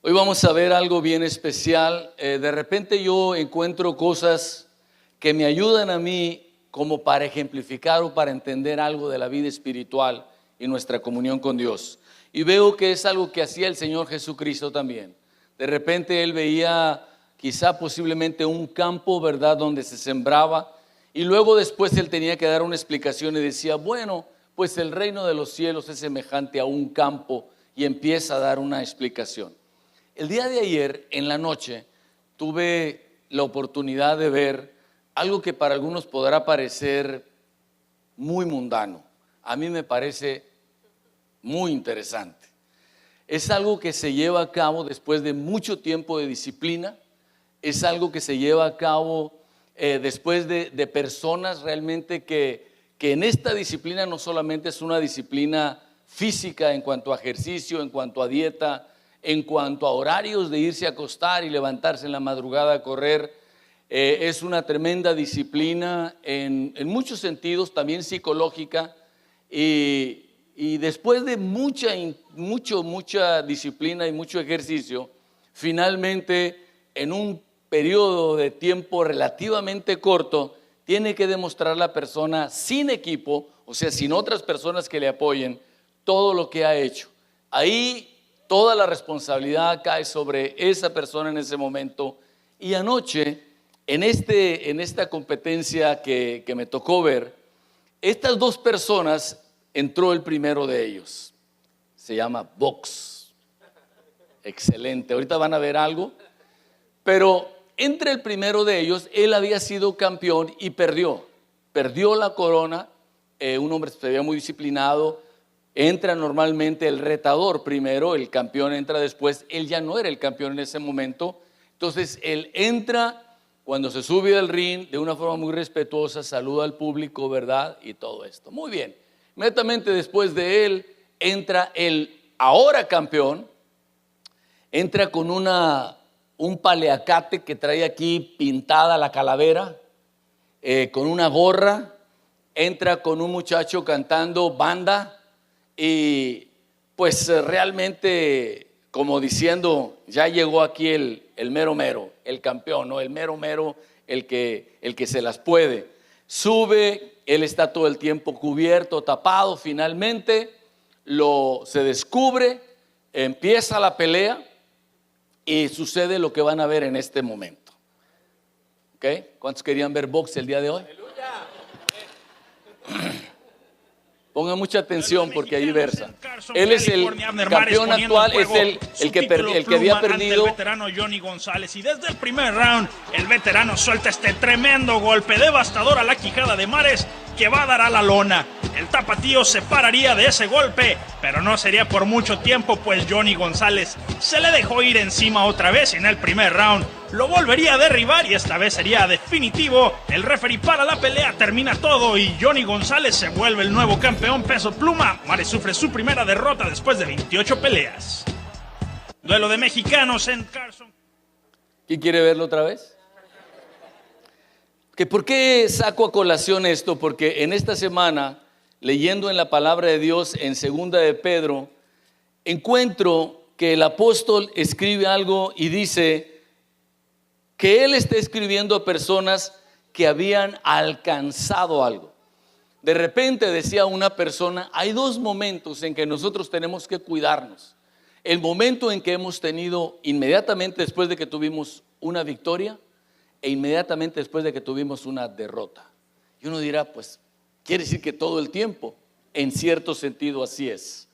Hoy vamos a ver algo bien especial. De repente yo encuentro cosas que me ayudan a mí como para ejemplificar o para entender algo de la vida espiritual y nuestra comunión con Dios. Y veo que es algo que hacía el Señor Jesucristo también. De repente Él veía quizá posiblemente un campo, ¿verdad?, donde se sembraba, y luego después Él tenía que dar una explicación y decía, bueno, pues el reino de los cielos es semejante a un campo, y empieza a dar una explicación. El día de ayer, en la noche, tuve la oportunidad de ver algo que para algunos podrá parecer muy mundano. A mí me parece muy interesante. Es algo que se lleva a cabo después de mucho tiempo de disciplina. Es algo que se lleva a cabo después de personas realmente que en esta disciplina no solamente es una disciplina física en cuanto a ejercicio, en cuanto a dieta, en cuanto a horarios de irse a acostar y levantarse en la madrugada a correr. Es una tremenda disciplina en muchos sentidos, también psicológica, y después de mucha disciplina y mucho ejercicio, finalmente en un periodo de tiempo relativamente corto, tiene que demostrar la persona sin equipo, o sea, sin otras personas que le apoyen, todo lo que ha hecho. Ahí toda la responsabilidad cae sobre esa persona en ese momento. Y anoche, en esta competencia que me tocó ver, estas dos personas, entró el primero de ellos. Se llama box. Excelente, ahorita van a ver algo. Pero entre el primero de ellos, él había sido campeón y perdió la corona. Un hombre se veía muy disciplinado. Entra normalmente el retador primero, el campeón entra después. Él ya no era el campeón en ese momento. Entonces él entra, cuando se sube al ring, de una forma muy respetuosa, saluda al público, ¿verdad? Y todo esto. Muy bien. Inmediatamente después de él, entra el ahora campeón. Entra con un paliacate que trae aquí pintada la calavera, con una gorra. Entra con un muchacho cantando banda. Y pues realmente como diciendo, ya llegó aquí el mero mero, el campeón, ¿no? El mero mero, el que se las puede. Sube, él está todo el tiempo cubierto, tapado. Finalmente se descubre, empieza la pelea y sucede lo que van a ver en este momento. ¿Ok? ¿Cuántos querían ver box el día de hoy? Pongan mucha atención porque ahí versa. Él es el campeón actual, es el que había perdido. El veterano Johnny González, y desde el primer round el veterano suelta este tremendo golpe devastador a la quijada de Mares que va a dar a la lona. El tapatío se pararía de ese golpe, pero no sería por mucho tiempo, pues Johnny González se le dejó ir encima otra vez en el primer round. Lo volvería a derribar y esta vez sería definitivo. El referee para la pelea, termina todo y Johnny González se vuelve el nuevo campeón peso pluma. Mares sufre su primera derrota después de 28 peleas. Duelo de mexicanos en Carson. ¿Quién quiere verlo otra vez? ¿Por qué saco a colación esto? Porque en esta semana, leyendo en la palabra de Dios en 2 de Pedro, encuentro que el apóstol escribe algo y dice que él está escribiendo a personas que habían alcanzado algo. De repente decía una persona, hay dos momentos en que nosotros tenemos que cuidarnos. El momento en que hemos tenido inmediatamente después de que tuvimos una victoria e inmediatamente después de que tuvimos una derrota. Y uno dirá, pues, quiere decir que todo el tiempo. En cierto sentido así es.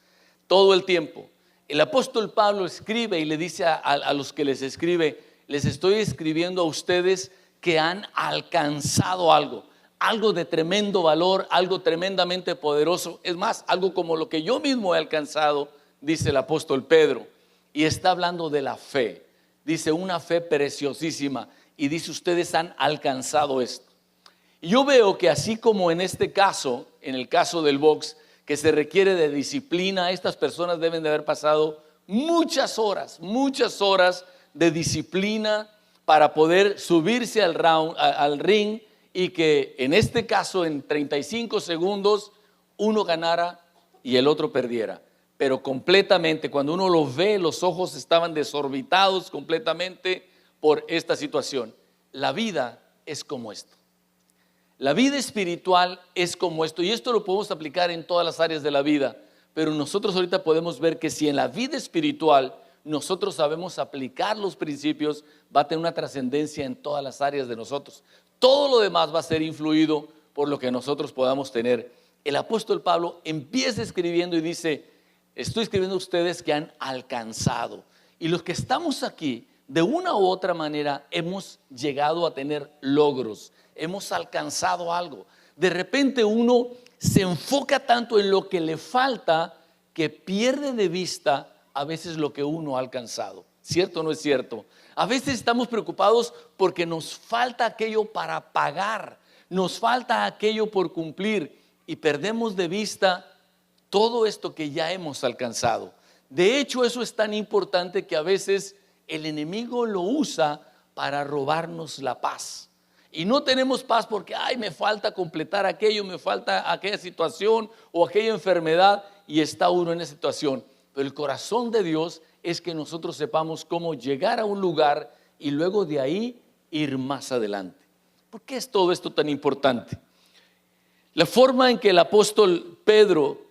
Todo el tiempo. El apóstol Pablo escribe y le dice a los que les escribe, les estoy escribiendo a ustedes que han alcanzado algo de tremendo valor, algo tremendamente poderoso. Es más, algo como lo que yo mismo he alcanzado, dice el apóstol Pedro. Y está hablando de la fe. Dice una fe preciosísima. Y dice, ustedes han alcanzado esto. Y yo veo que así como en este caso, en el caso del box, que se requiere de disciplina, estas personas deben de haber pasado muchas horas de disciplina para poder subirse al ring y que en este caso en 35 segundos uno ganara y el otro perdiera. pero completamente. Cuando uno lo ve, los ojos estaban desorbitados completamente por esta situación. La vida es como esto. La vida espiritual es como esto, y esto lo podemos aplicar en todas las áreas de la vida, pero nosotros ahorita podemos ver que si en la vida espiritual nosotros sabemos aplicar los principios, va a tener una trascendencia en todas las áreas de nosotros. Todo lo demás va a ser influido por lo que nosotros podamos tener. El apóstol Pablo empieza escribiendo y dice: estoy escribiendo a ustedes que han alcanzado. Y los que estamos aquí, de una u otra manera, hemos llegado a tener logros, hemos alcanzado algo. De repente uno se enfoca tanto en lo que le falta que pierde de vista a veces lo que uno ha alcanzado. ¿Cierto o no es cierto? A veces estamos preocupados porque nos falta aquello para pagar, nos falta aquello por cumplir y perdemos de vista todo esto que ya hemos alcanzado. De hecho, eso es tan importante que a veces el enemigo lo usa para robarnos la paz. Y no tenemos paz porque, me falta completar aquello, me falta aquella situación o aquella enfermedad, y está uno en esa situación. Pero el corazón de Dios es que nosotros sepamos cómo llegar a un lugar y luego de ahí ir más adelante. ¿Por qué es todo esto tan importante? La forma en que el apóstol Pedro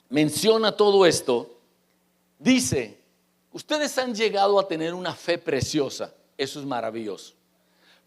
menciona todo esto, dice: ustedes han llegado a tener una fe preciosa. Eso es maravilloso.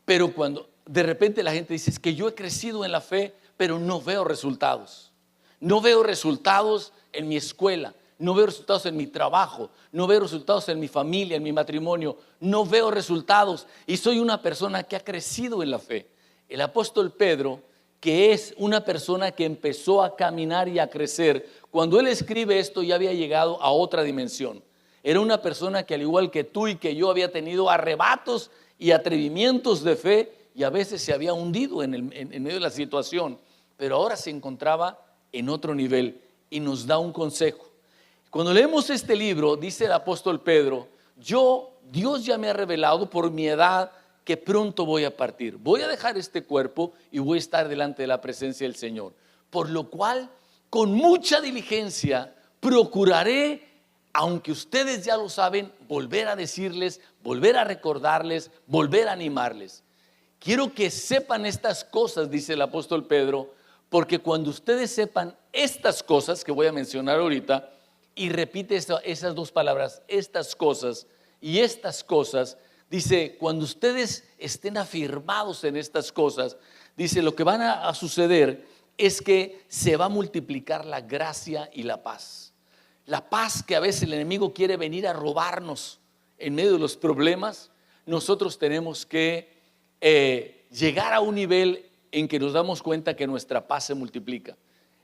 Pero cuando de repente la gente dice: es que yo he crecido en la fe, pero no veo resultados. No veo resultados en mi escuela, no veo resultados en mi trabajo, no veo resultados en mi familia, en mi matrimonio, no veo resultados y soy una persona que ha crecido en la fe. El apóstol Pedro, que es una persona que empezó a caminar y a crecer, cuando él escribe esto ya había llegado a otra dimensión. Era una persona que, al igual que tú y que yo, había tenido arrebatos y atrevimientos de fe y a veces se había hundido en medio de la situación, pero ahora se encontraba en otro nivel y nos da un consejo. Cuando leemos este libro, dice el apóstol Pedro: Dios ya me ha revelado por mi edad que pronto voy a partir. Voy a dejar este cuerpo y voy a estar delante de la presencia del Señor. Por lo cual, con mucha diligencia, procuraré, aunque ustedes ya lo saben, volver a decirles, volver a recordarles, volver a animarles. Quiero que sepan estas cosas, dice el apóstol Pedro, porque cuando ustedes sepan estas cosas que voy a mencionar ahorita, y repite esas dos palabras, estas cosas y estas cosas, dice, cuando ustedes estén afirmados en estas cosas, dice, lo que van a suceder es que se va a multiplicar la gracia y la paz. La paz que a veces el enemigo quiere venir a robarnos en medio de los problemas, nosotros tenemos que llegar a un nivel en que nos damos cuenta que nuestra paz se multiplica.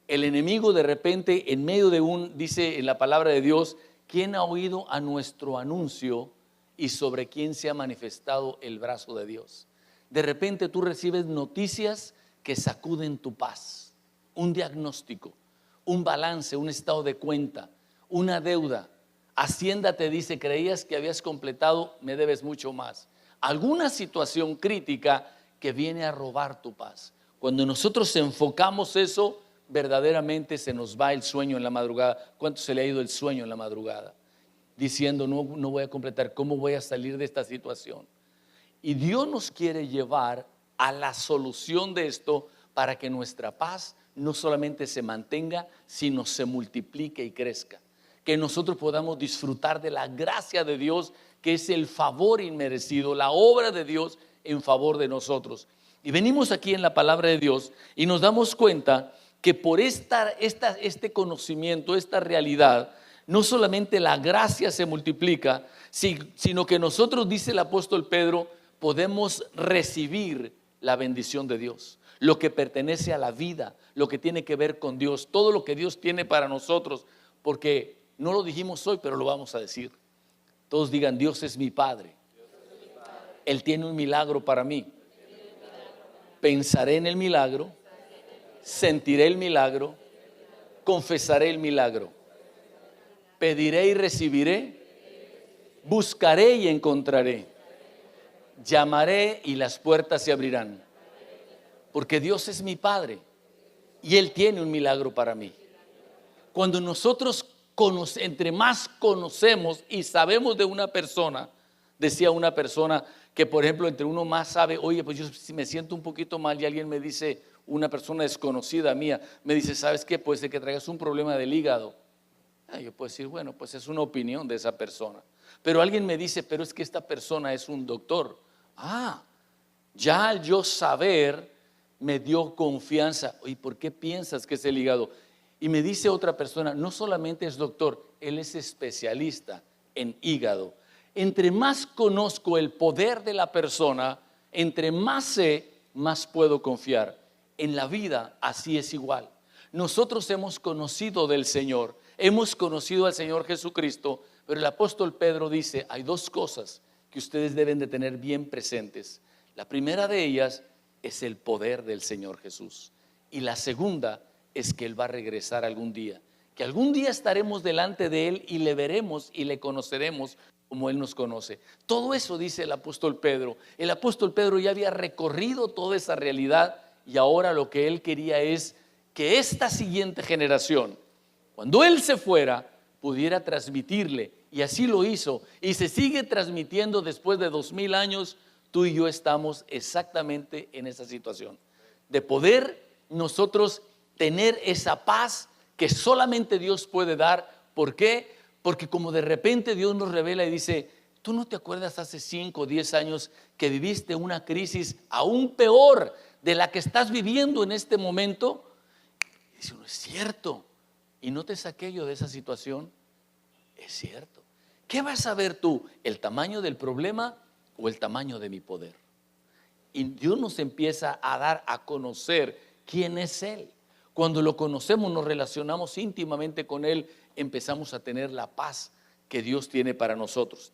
El enemigo de repente en medio de dice en la palabra de Dios: ¿quién ha oído a nuestro anuncio y sobre quién se ha manifestado el brazo de Dios? De repente tú recibes noticias que sacuden tu paz, un diagnóstico, un balance, un estado de cuenta, una deuda. Hacienda te dice: creías que habías completado, me debes mucho más. Alguna situación crítica que viene a robar tu paz. Cuando nosotros enfocamos eso, verdaderamente se nos va el sueño en la madrugada. ¿Cuánto se le ha ido el sueño en la madrugada? Diciendo, no voy a completar, ¿cómo voy a salir de esta situación? Y Dios nos quiere llevar a la solución de esto para que nuestra paz no solamente se mantenga, sino se multiplique y crezca. Que nosotros podamos disfrutar de la gracia de Dios, que es el favor inmerecido, la obra de Dios en favor de nosotros. Y venimos aquí en la palabra de Dios y nos damos cuenta que por este conocimiento, esta realidad, no solamente la gracia se multiplica, sino que nosotros, dice el apóstol Pedro, podemos recibir la bendición de Dios, lo que pertenece a la vida, lo que tiene que ver con Dios, todo lo que Dios tiene para nosotros, porque no lo dijimos hoy, pero lo vamos a decir. Todos digan: Dios es mi Padre. Él tiene un milagro para mí. Pensaré en el milagro, sentiré el milagro, confesaré el milagro. Pediré y recibiré, buscaré y encontraré, llamaré y las puertas se abrirán. Porque Dios es mi Padre y Él tiene un milagro para mí. Cuando nosotros entre más conocemos y sabemos de una persona, decía una persona que, por ejemplo, entre uno más sabe, oye, pues yo si me siento un poquito mal y alguien me dice, una persona desconocida mía, me dice, ¿sabes qué? Puede ser que traigas un problema del hígado. Yo puedo decir, bueno, pues es una opinión de esa persona. Pero alguien me dice, pero es que esta persona es un doctor. Ya al yo saber, me dio confianza. Oye, ¿por qué piensas que es el hígado? Y me dice otra persona, no solamente es doctor, él es especialista en hígado. Entre más conozco el poder de la persona, entre más sé, más puedo confiar. En la vida así es igual. Nosotros hemos conocido del Señor, hemos conocido al Señor Jesucristo, pero el apóstol Pedro dice, hay dos cosas que ustedes deben de tener bien presentes. La primera de ellas es el poder del Señor Jesús. Y la segunda es que Él va a regresar algún día. Que algún día estaremos delante de Él y le veremos y le conoceremos como Él nos conoce. Todo eso dice el apóstol Pedro. El apóstol Pedro ya había recorrido toda esa realidad y ahora lo que él quería es que esta siguiente generación, cuando Él se fuera, pudiera transmitirle. Y así lo hizo. Y se sigue transmitiendo después de 2000 años. Tú y yo estamos exactamente en esa situación. De poder nosotros tener esa paz que solamente Dios puede dar. ¿Por qué? Porque como de repente Dios nos revela y dice, ¿tú no te acuerdas hace 5 o 10 años que viviste una crisis aún peor de la que estás viviendo en este momento? Y dice uno, es cierto. ¿Y no te saqué yo de esa situación? Es cierto. ¿Qué vas a ver tú? ¿El tamaño del problema o el tamaño de mi poder? Y Dios nos empieza a dar a conocer quién es Él. Cuando lo conocemos, nos relacionamos íntimamente con Él, empezamos a tener la paz que Dios tiene para nosotros.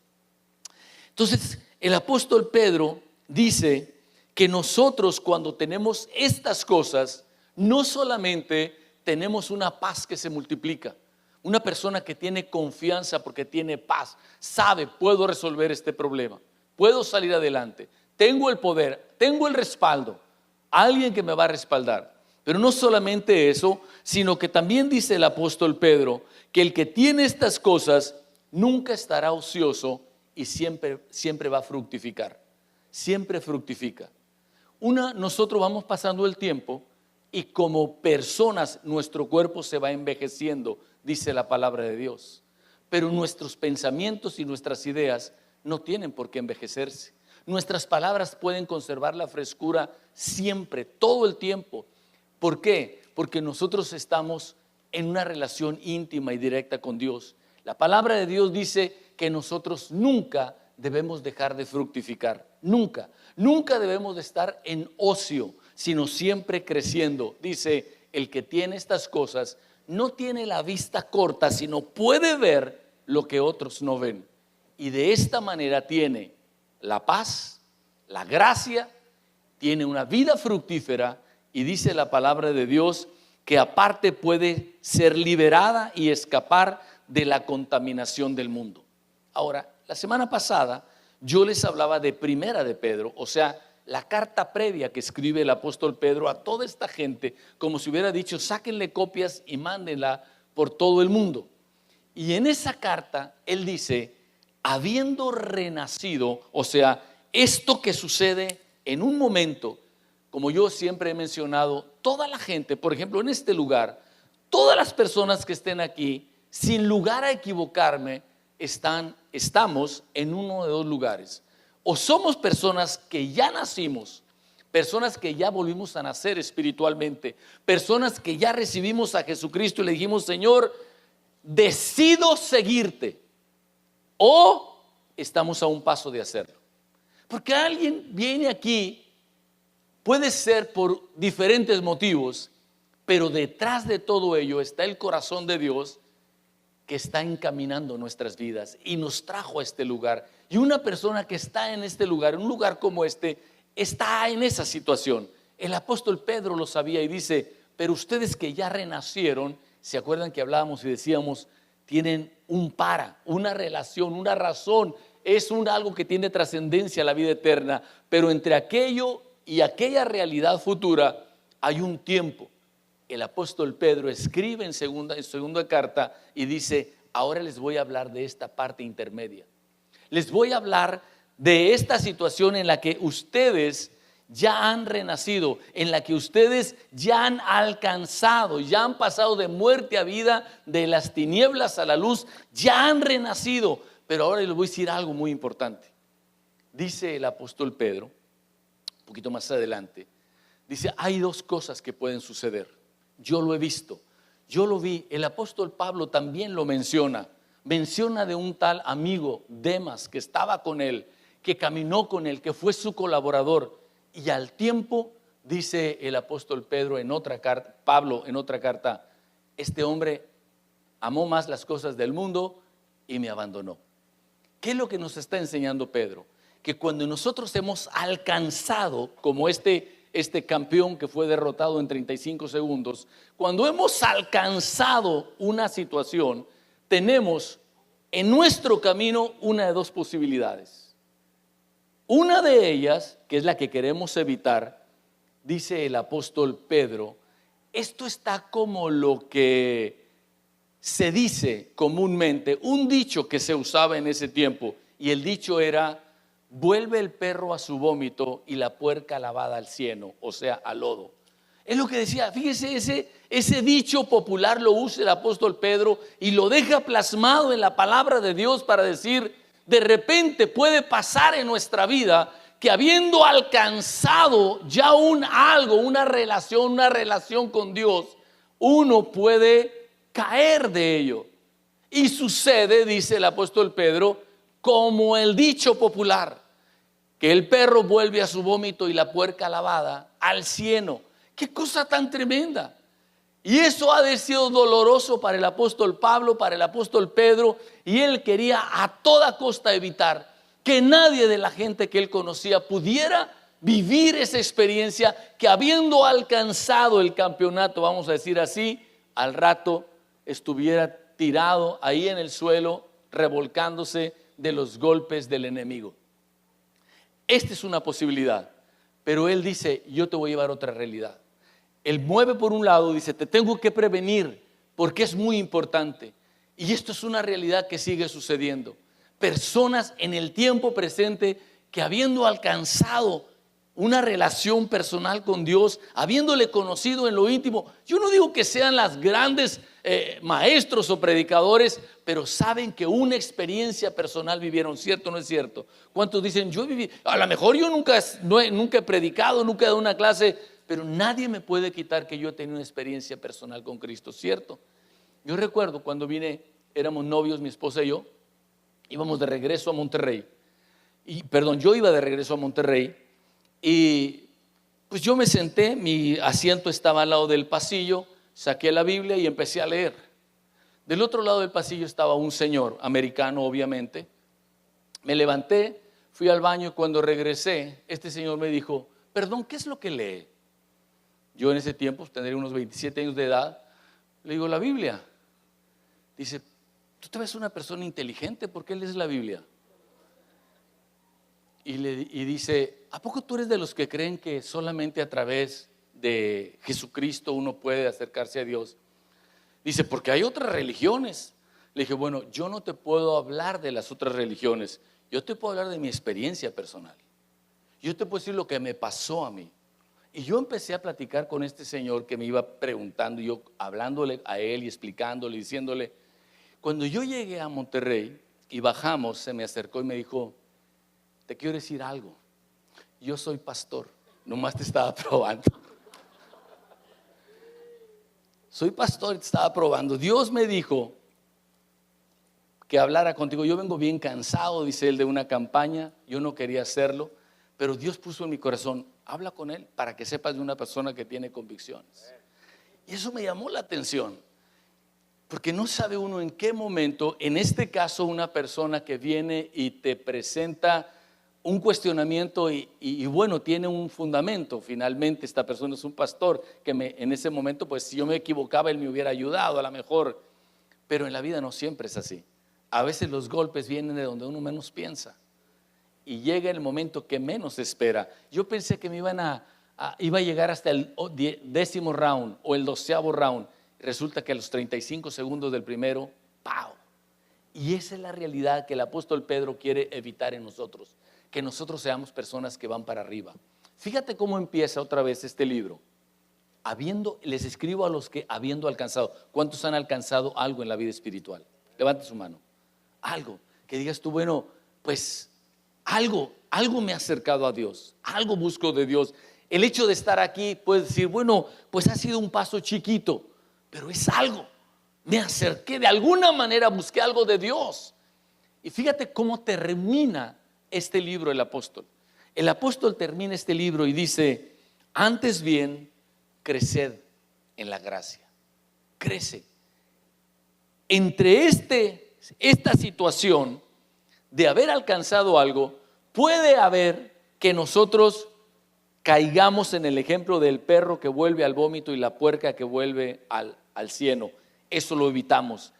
Entonces, el apóstol Pedro dice que nosotros cuando tenemos estas cosas, no solamente tenemos una paz que se multiplica. Una persona que tiene confianza porque tiene paz, sabe, puedo resolver este problema, puedo salir adelante, tengo el poder, tengo el respaldo, alguien que me va a respaldar. Pero no solamente eso, sino que también dice el apóstol Pedro que el que tiene estas cosas nunca estará ocioso y siempre va a fructificar, siempre fructifica. Nosotros vamos pasando el tiempo y como personas nuestro cuerpo se va envejeciendo, dice la palabra de Dios. Pero nuestros pensamientos y nuestras ideas no tienen por qué envejecerse. Nuestras palabras pueden conservar la frescura siempre, todo el tiempo. ¿Por qué? Porque nosotros estamos en una relación íntima y directa con Dios. La palabra de Dios dice que nosotros nunca debemos dejar de fructificar. Nunca debemos de estar en ocio, sino siempre creciendo. Dice, el que tiene estas cosas no tiene la vista corta, sino puede ver lo que otros no ven. Y de esta manera tiene la paz, la gracia, tiene una vida fructífera y dice la palabra de Dios que aparte puede ser liberada y escapar de la contaminación del mundo. Ahora, la semana pasada yo les hablaba de Primera de Pedro, o sea, la carta previa que escribe el apóstol Pedro a toda esta gente, como si hubiera dicho, sáquenle copias y mándenla por todo el mundo. Y en esa carta él dice, habiendo renacido, o sea, esto que sucede en un momento, como yo siempre he mencionado, toda la gente, por ejemplo, en este lugar, todas las personas que estén aquí, sin lugar a equivocarme, estamos en uno de dos lugares. O somos personas que ya nacimos, personas que ya volvimos a nacer espiritualmente, personas que ya recibimos a Jesucristo y le dijimos, Señor, decido seguirte. O estamos a un paso de hacerlo. Porque alguien viene aquí, puede ser por diferentes motivos, pero detrás de todo ello está el corazón de Dios que está encaminando nuestras vidas y nos trajo a este lugar. Y una persona que está en este lugar, en un lugar como este, está en esa situación. El apóstol Pedro lo sabía y dice, pero ustedes que ya renacieron, ¿se acuerdan que hablábamos y decíamos, tienen una relación, una razón, es algo que tiene trascendencia a la vida eterna, pero entre aquello y aquella realidad futura hay un tiempo. el apóstol Pedro escribe en segunda carta y dice, ahora les voy a hablar de esta parte intermedia. Les voy a hablar de esta situación en la que ustedes ya han renacido, en la que ustedes ya han alcanzado, ya han pasado de muerte a vida, de las tinieblas a la luz, ya han renacido. Pero ahora les voy a decir algo muy importante. Dice el apóstol Pedro, un poquito más adelante, dice, hay dos cosas que pueden suceder. Yo lo he visto, yo lo vi. El apóstol Pablo también lo menciona. Menciona de un tal amigo, Demas, que estaba con él, que caminó con él, que fue su colaborador. Y al tiempo, dice el apóstol Pedro en otra carta, Pablo en otra carta, este hombre amó más las cosas del mundo y me abandonó. ¿Qué es lo que nos está enseñando Pedro? Que cuando nosotros hemos alcanzado, como este campeón que fue derrotado en 35 segundos, cuando hemos alcanzado una situación, tenemos en nuestro camino una de dos posibilidades. Una de ellas, que es la que queremos evitar, dice el apóstol Pedro, esto está como lo que se dice comúnmente, un dicho que se usaba en ese tiempo, y el dicho era, vuelve el perro a su vómito y la puerca lavada al cieno, o sea, al lodo. Es lo que decía, fíjese, ese dicho popular lo usa el apóstol Pedro y lo deja plasmado en la palabra de Dios para decir, de repente puede pasar en nuestra vida que habiendo alcanzado ya una relación con Dios, uno puede caer de ello. Y sucede, dice el apóstol Pedro, como el dicho popular, que el perro vuelve a su vómito y la puerca lavada al cieno. ¡Qué cosa tan tremenda! Y eso ha de sido doloroso para el apóstol Pablo, para el apóstol Pedro, y él quería a toda costa evitar que nadie de la gente que él conocía pudiera vivir esa experiencia, que habiendo alcanzado el campeonato, vamos a decir así, al rato estuviera tirado ahí en el suelo, revolcándose de los golpes del enemigo. Esta es una posibilidad, pero él dice, yo te voy a llevar a otra realidad. Él mueve por un lado, dice, te tengo que prevenir porque es muy importante. Y esto es una realidad que sigue sucediendo. Personas en el tiempo presente que habiendo alcanzado una relación personal con Dios, habiéndole conocido en lo íntimo, yo no digo que sean las grandes maestros o predicadores, pero saben que una experiencia personal vivieron, ¿cierto o no es cierto? ¿Cuántos dicen, yo viví, a lo mejor yo nunca he predicado, nunca he dado una clase, pero nadie me puede quitar que yo he tenido una experiencia personal con Cristo, ¿cierto? Yo recuerdo cuando éramos novios, mi esposa y yo, íbamos de regreso a Monterrey. Yo iba de regreso a Monterrey y pues yo me senté, mi asiento estaba al lado del pasillo, saqué la Biblia y empecé a leer. Del otro lado del pasillo estaba un señor, americano obviamente. Me levanté, fui al baño y cuando regresé, este señor me dijo, perdón, ¿qué es lo que lee? Yo en ese tiempo, tendría unos 27 años de edad, le digo, la Biblia. Dice, tú te ves una persona inteligente, ¿por qué lees la Biblia? Y dice, ¿a poco tú eres de los que creen que solamente a través de Jesucristo uno puede acercarse a Dios? Dice, porque hay otras religiones. Le dije, bueno, yo no te puedo hablar de las otras religiones, yo te puedo hablar de mi experiencia personal. Yo te puedo decir lo que me pasó a mí. Y yo empecé a platicar con este señor que me iba preguntando, yo hablándole a él y explicándole, diciéndole. Cuando yo llegué a Monterrey y bajamos, se me acercó y me dijo, te quiero decir algo, yo soy pastor, nomás te estaba probando. Soy pastor y te estaba probando. Dios me dijo que hablara contigo. Yo vengo bien cansado, dice él, de una campaña, yo no quería hacerlo, pero Dios puso en mi corazón, habla con él para que sepas de una persona que tiene convicciones. Y eso me llamó la atención, porque no sabe uno en qué momento, en este caso una persona que viene y te presenta un cuestionamiento y bueno, tiene un fundamento. Finalmente esta persona es un pastor que en ese momento, pues si yo me equivocaba, él me hubiera ayudado a lo mejor, pero en la vida no siempre es así. A veces los golpes vienen de donde uno menos piensa y llega el momento que menos espera. Yo pensé que me iban a iba a llegar hasta el 10º round o el 12º round. Resulta que a los 35 segundos del primero, ¡pau! Y esa es la realidad que el apóstol Pedro quiere evitar en nosotros, que nosotros seamos personas que van para arriba. Fíjate cómo empieza otra vez este libro. Les escribo a los que habiendo alcanzado. ¿Cuántos han alcanzado algo en la vida espiritual? Levante su mano. Algo, que digas tú, bueno, pues algo me ha acercado a Dios, algo busco de Dios. El hecho de estar aquí, puedes decir, bueno, pues ha sido un paso chiquito, pero es algo. Me acerqué, de alguna manera busqué algo de Dios. Y fíjate cómo termina este libro el apóstol. El apóstol termina este libro y dice, antes bien, creced en la gracia. Crece. Entre esta situación de haber alcanzado algo, puede haber que nosotros caigamos en el ejemplo del perro que vuelve al vómito y la puerca que vuelve al cieno. Eso lo evitamos.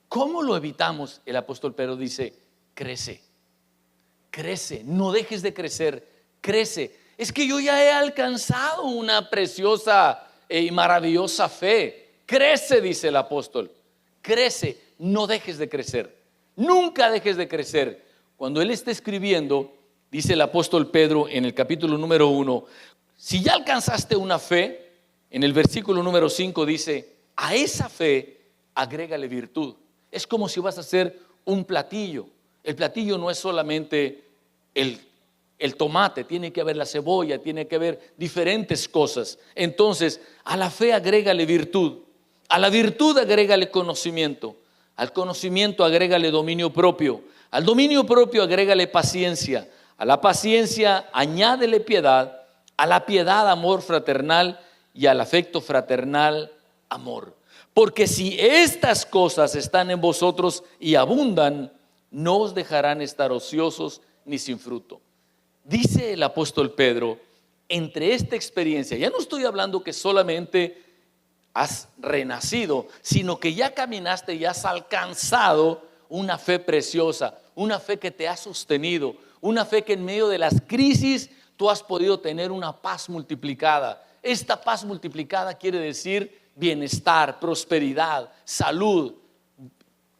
¿Cómo lo evitamos? El apóstol Pedro dice, crece, no dejes de crecer, crece. Es que yo ya he alcanzado una preciosa y maravillosa fe. Crece, dice el apóstol, crece, no dejes de crecer, nunca dejes de crecer. Cuando él está escribiendo, dice el apóstol Pedro en el capítulo número 1, si ya alcanzaste una fe, en el versículo número 5 dice, a esa fe agrégale virtud. Es como si vas a hacer un platillo. El platillo no es solamente el tomate, tiene que haber la cebolla, tiene que haber diferentes cosas. Entonces, a la fe agrégale virtud, a la virtud agrégale conocimiento, al conocimiento agrégale dominio propio, al dominio propio agrégale paciencia, a la paciencia añádele piedad, a la piedad amor fraternal y al afecto fraternal amor. Porque si estas cosas están en vosotros y abundan, no os dejarán estar ociosos ni sin fruto. Dice el apóstol Pedro, entre esta experiencia, ya no estoy hablando que solamente has renacido, sino que ya caminaste y has alcanzado una fe preciosa, una fe que te ha sostenido, una fe que en medio de las crisis tú has podido tener una paz multiplicada. Esta paz multiplicada quiere decir bienestar, prosperidad, salud,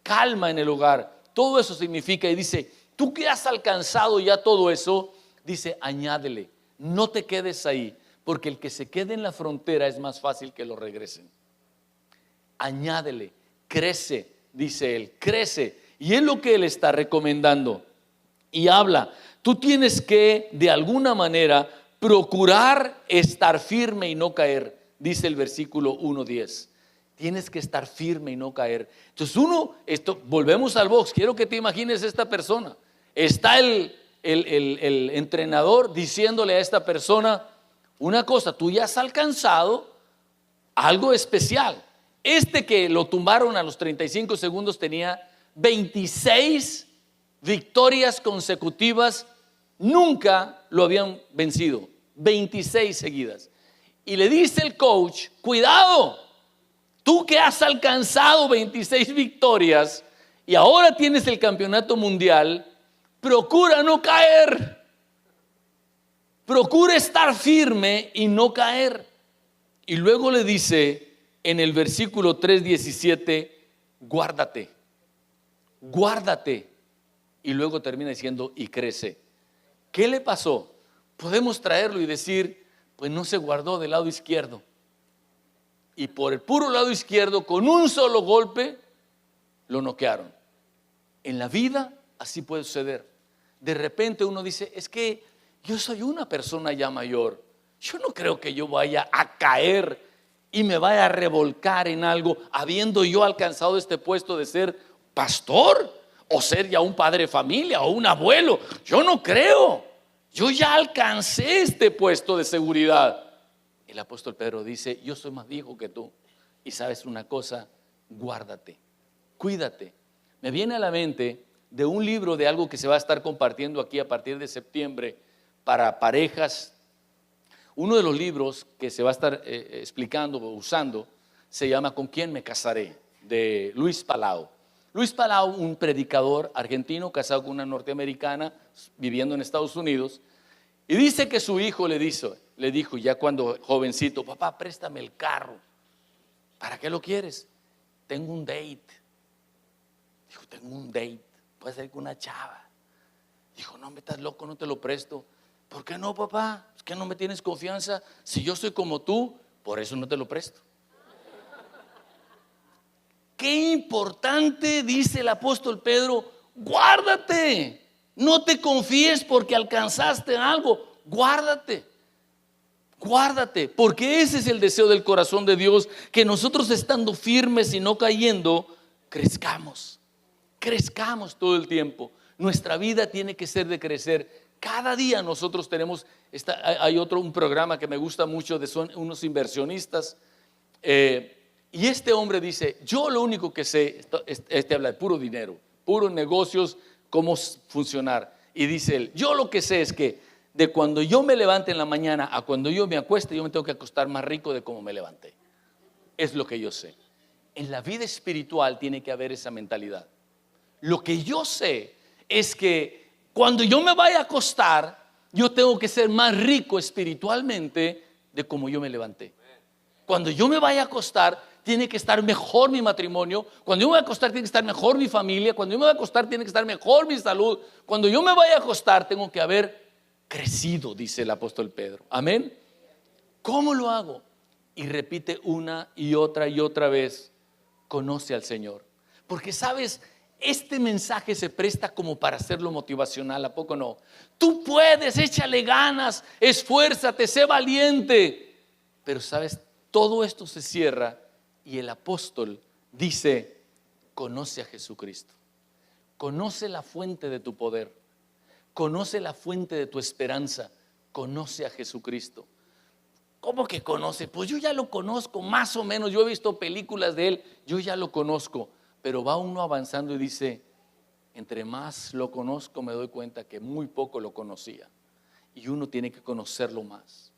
calma en el hogar. Todo eso significa, y dice, tú que has alcanzado ya todo eso, dice, añádele, no te quedes ahí, porque el que se quede en la frontera es más fácil que lo regresen. Añádele, crece, dice él, crece. Y es lo que él está recomendando. Y habla, tú tienes que de alguna manera procurar estar firme y no caer, dice el versículo 1:10. Tienes que estar firme y no caer. Entonces volvemos al box, quiero que te imagines esta persona. Está el entrenador diciéndole a esta persona una cosa, tú ya has alcanzado algo especial. Este que lo tumbaron a los 35 segundos tenía 26 victorias consecutivas, nunca lo habían vencido, 26 seguidas. Y le dice el coach, cuidado, tú que has alcanzado 26 victorias y ahora tienes el campeonato mundial, procura no caer, procura estar firme y no caer. Y luego le dice en el versículo 3:17, guárdate. Y luego termina diciendo, y crece. ¿Qué le pasó? Podemos traerlo y decir, pues no se guardó del lado izquierdo. Y por el puro lado izquierdo, con un solo golpe, lo noquearon. En la vida así puede suceder. De repente uno dice, es que yo soy una persona ya mayor. Yo no creo que yo vaya a caer y me vaya a revolcar en algo, habiendo yo alcanzado este puesto de ser pastor o ser ya un padre de familia o un abuelo. Yo no creo. Yo ya alcancé este puesto de seguridad. El apóstol Pedro dice, yo soy más viejo que tú. Y sabes una cosa, guárdate, cuídate. Me viene a la mente de un libro de algo que se va a estar compartiendo aquí a partir de septiembre para parejas. Uno de los libros que se va a estar explicando o usando se llama ¿Con quién me casaré?, de Luis Palau. Luis Palau, un predicador argentino casado con una norteamericana viviendo en Estados Unidos. Y dice que su hijo le dijo ya cuando jovencito: papá, préstame el carro. ¿Para qué lo quieres? Tengo un date. Dijo: tengo un date, puede ser con una chava. Dijo: no, me estás loco, no te lo presto. ¿Por qué no, papá? ¿Es que no me tienes confianza? Si yo soy como tú, por eso no te lo presto. Qué importante, dice el apóstol Pedro: guárdate. No te confíes porque alcanzaste algo. Guárdate. Guárdate, porque ese es el deseo del corazón de Dios, que nosotros, estando firmes y no cayendo, crezcamos todo el tiempo. Nuestra vida tiene que ser de crecer. Cada día nosotros tenemos, hay un programa que me gusta mucho, son unos inversionistas, y este hombre dice: yo lo único que sé, habla de puro dinero, puros negocios, cómo funcionar, y dice él: yo lo que sé es que de cuando yo me levante en la mañana a cuando yo me acueste, yo me tengo que acostar más rico de cómo me levanté. Es lo que yo sé. En la vida espiritual tiene que haber esa mentalidad. Lo que yo sé es que cuando yo me vaya a acostar, yo tengo que ser más rico espiritualmente de cómo yo me levanté. Cuando yo me vaya a acostar, tiene que estar mejor mi matrimonio. Cuando yo me voy a acostar, tiene que estar mejor mi familia. Cuando yo me voy a acostar, tiene que estar mejor mi salud. Cuando yo me vaya a acostar, tengo que haber crecido, dice el apóstol Pedro. Amén. ¿Cómo lo hago? Y repite una y otra vez: conoce al Señor. Porque sabes, este mensaje se presta como para hacerlo motivacional, ¿a poco no? Tú puedes, échale ganas, esfuérzate, sé valiente. Pero sabes, todo esto se cierra y el apóstol dice: conoce a Jesucristo. Conoce la fuente de tu poder. Conoce la fuente de tu esperanza. Conoce a Jesucristo. ¿Cómo que conoce? Pues yo ya lo conozco, más o menos. Yo he visto películas de él, yo ya lo conozco. Pero va uno avanzando y dice: entre más lo conozco, me doy cuenta que muy poco lo conocía. Y uno tiene que conocerlo más.